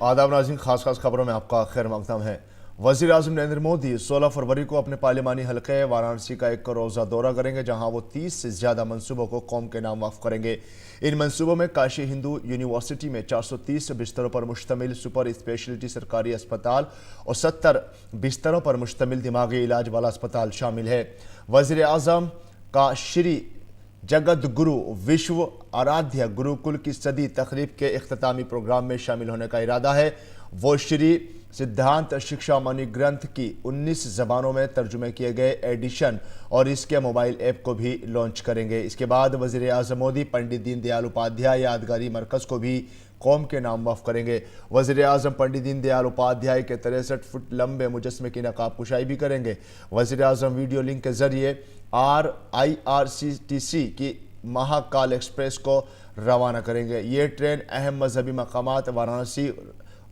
आदाब नाज़रीन, खास खबरों में आपका खैर मकदम है। वज़ीर आज़म नरेंद्र मोदी 16 फरवरी को अपने पार्लिमानी हलक़े वाराणसी का एक रोज़ा दौरा करेंगे, जहां वो 30 से ज़्यादा मनसूबों को कौम के नाम वक्फ करेंगे। इन मनसूबों में काशी हिंदू यूनिवर्सिटी में 430 बिस्तरों पर मुश्तमिल सुपर स्पेशलिटी सरकारी अस्पताल और 70 बिस्तरों पर मुश्तमिल दिमागी इलाज वाला अस्पताल शामिल है। वज़ीर आज़म का श्री जगत गुरु विश्व आराध्य गुरुकुल की सदी तकरीब के इख्तितामी प्रोग्राम में शामिल होने का इरादा है। वो श्री सिद्धांत शिक्षा मणि ग्रंथ की 19 ज़बानों में तर्जुमे किए गए एडिशन और इसके मोबाइल ऐप को भी लॉन्च करेंगे। इसके बाद वज़ीर आज़म मोदी पंडित दीनदयाल उपाध्याय यादगारी मरकज़ को भी कौम के नाम वक्फ करेंगे। वज़ीर आज़म पंडित दीनदयाल उपाध्याय के 63 फुट लंबे मुजस्मे की नकाब कुशाई भी करेंगे। वज़ीर आज़म वीडियो लिंक के ज़रिए IRCTC की महाकाल एक्सप्रेस को रवाना करेंगे। ये ट्रेन अहम मजहबी मकामात वाराणसी,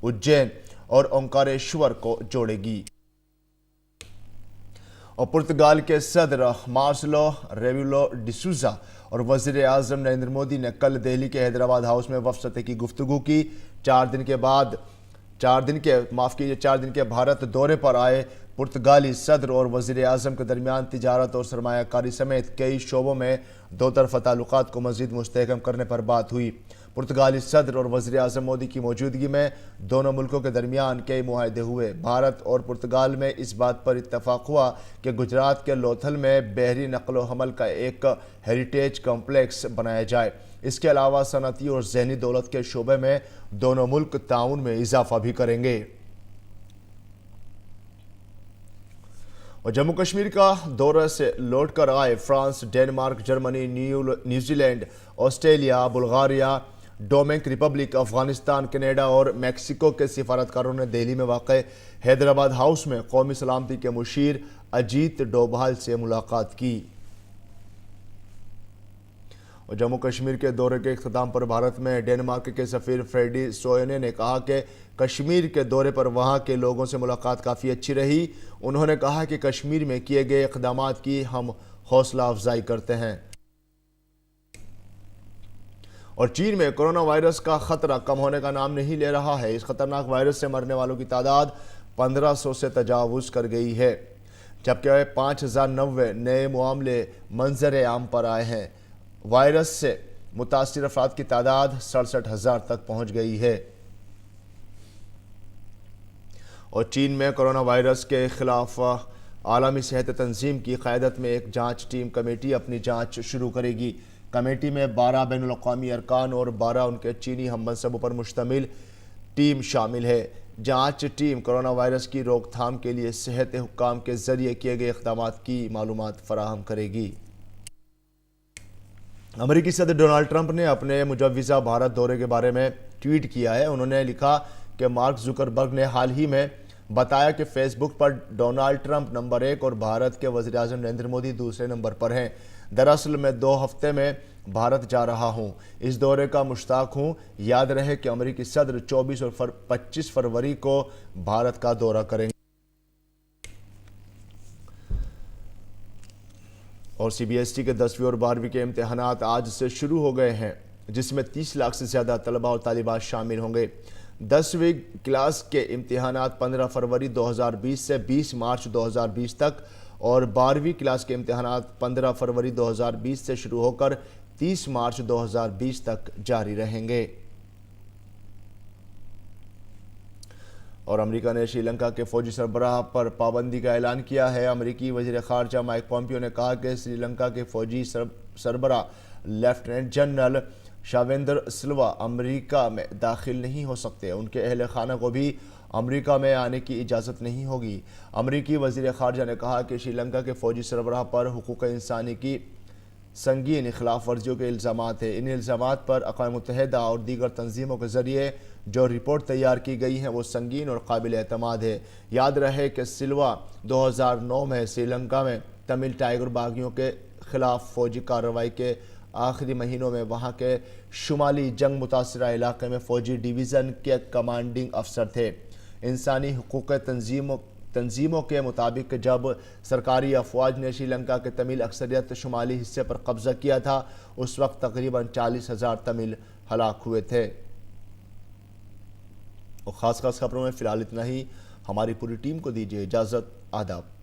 उज्जैन और ओंकारेश्वर को जोड़ेगी। और पुर्तगाल के सदर मार्सेलो रेबेलो डिसूजा और वज़ीर आज़म नरेंद्र मोदी ने कल दिल्ली के हैदराबाद हाउस में वफ़द सतह की गुफ्तगू की। 4 दिन के भारत दौरे पर आए पुर्तगाली सदर और वज़ीर आज़म के दरमियान तिजारत और सरमायाकारी समेत कई शोबों में दो तरफ़ा ताल्लुकात को मज़ीद मुस्तहकम करने पर बात हुई। पुर्तगाली सदर और वज़ीर आज़म मोदी की मौजूदगी में दोनों मुल्कों के दरमियान कई मुआहदे हुए। भारत और पुर्तगाल में इस बात पर इत्तफ़ाक़ हुआ कि गुजरात के लोथल में बहरी नक़्ल हमल का एक हेरिटेज कम्प्लेक्स बनाया जाए। इसके अलावा सनअती और ज़हनी दौलत के शोबे में दोनों मुल्क ताउन में इजाफ़ा भी करेंगे। और जम्मू कश्मीर का दौरे से लौट कर आए France, Denmark, Germany, New Zealand, Australia, Bulgaria, Dominican Republic, Afghanistan, Canada और मैक्सिको के सिफारतकारों ने दिल्ली में वाक़ हैदराबाद हाउस में कौमी सलामती के मुशीर अजीत डोभाल से मुलाकात की। और जम्मू कश्मीर के दौरे के इख्तिताम पर भारत में डेनमार्क के सफ़ीर फ्रेडी सोयने ने कहा कि कश्मीर के दौरे पर वहाँ के लोगों से मुलाकात काफ़ी अच्छी रही। उन्होंने कहा कि कश्मीर में किए गए इक़दामात की हम हौसला अफजाई करते हैं। और चीन में कोरोना वायरस का खतरा कम होने का नाम नहीं ले रहा है। इस खतरनाक वायरस से मरने वालों की तादाद 1500 से तजावुज़ कर गई है, जबकि 5090 नए मामले मंजर आम पर आए हैं। वायरस से मुतासिर अफराद की तादाद 67,000 तक पहुंच गई है। और चीन में कोरोना वायरस के खिलाफ आलमी सेहत तंजीम की क़यादत में एक जांच टीम कमेटी अपनी जांच शुरू करेगी। कमेटी में 12 बैनुल अक़वामी अरकान और 12 उनके चीनी हममनसबों पर मुश्तमिल टीम शामिल है। जांच टीम कोरोना वायरस की रोकथाम के लिए सेहत हुक्काम के ज़रिए किए गए इक़दामात की मालूमात फराहम करेगी। अमेरिकी सदर डोनाल्ड ट्रंप ने अपने मुजव्विज़ा भारत दौरे के बारे में ट्वीट किया है। उन्होंने लिखा कि मार्क जुकरबर्ग ने हाल ही में बताया कि फेसबुक पर डोनाल्ड ट्रंप नंबर 1 और भारत के वज़ीर आज़म नरेंद्र मोदी दूसरे नंबर पर हैं। दरअसल मैं 2 हफ्ते में भारत जा रहा हूं। इस दौरे का मुश्ताक हूं। याद रहे कि अमेरिकी सदर 24 और 25 फरवरी को भारत का दौरा करेंगे। और CBSE के 10वीं और 12वीं के इम्तहानात आज से शुरू हो गए हैं, जिसमें 30 लाख से ज़्यादा तलबा और तालिबात शामिल होंगे। 10वीं क्लास के इम्तहानात 15 फरवरी 2020 से 20 मार्च 2020 तक और 12वीं क्लास के इम्तहानात 15 फरवरी 2020 से शुरू होकर 30 मार्च 2020 तक जारी रहेंगे। और अमेरिका ने श्रीलंका के फौजी सरबराह पर पाबंदी का ऐलान किया है। अमेरिकी वज़ीर ख़ारजा माइक पॉम्पियो ने कहा कि श्रीलंका के फौजी सरबराह लेफ्टिनेंट जनरल शावेंद्र सिल्वा अमेरिका में दाखिल नहीं हो सकते। उनके अहल खाना को भी अमेरिका में आने की इजाज़त नहीं होगी। अमेरिकी वज़ीर ख़ारजा ने कहा कि श्रीलंका के फौजी सरबराह पर हुकूक़ इंसानी की संगीन खिलाफ वर्जियों के इल्ज़ामात हैं। इन इल्ज़ामात पर अक़वाम मुत्तहिदा और दीगर तंजीमों के ज़रिए जो रिपोर्ट तैयार की गई है वो संगीन और काबिल एतमाद है। याद रहे कि सिल्वा 2009 में श्रीलंका में तमिल टाइगर बागियों के खिलाफ फ़ौजी कार्रवाई के आखिरी महीनों में वहाँ के शुमाली जंग मुतासरा इलाके में फ़ौजी डिवीज़न के कमांडिंग अफसर थे। इंसानी हुकूक़ तंजीमों के मुताबिक जब सरकारी अफवाज ने श्रीलंका के तमिल अक्सरियत शुमाली हिस्से पर कब्ज़ा किया था, उस वक्त तकरीबन 40,000 तमिल हलाक हुए थे। اور خاص خبروں میں فی الحال اتنا ہی. ہماری پوری ٹیم کو دیجیے اجازت. آداب.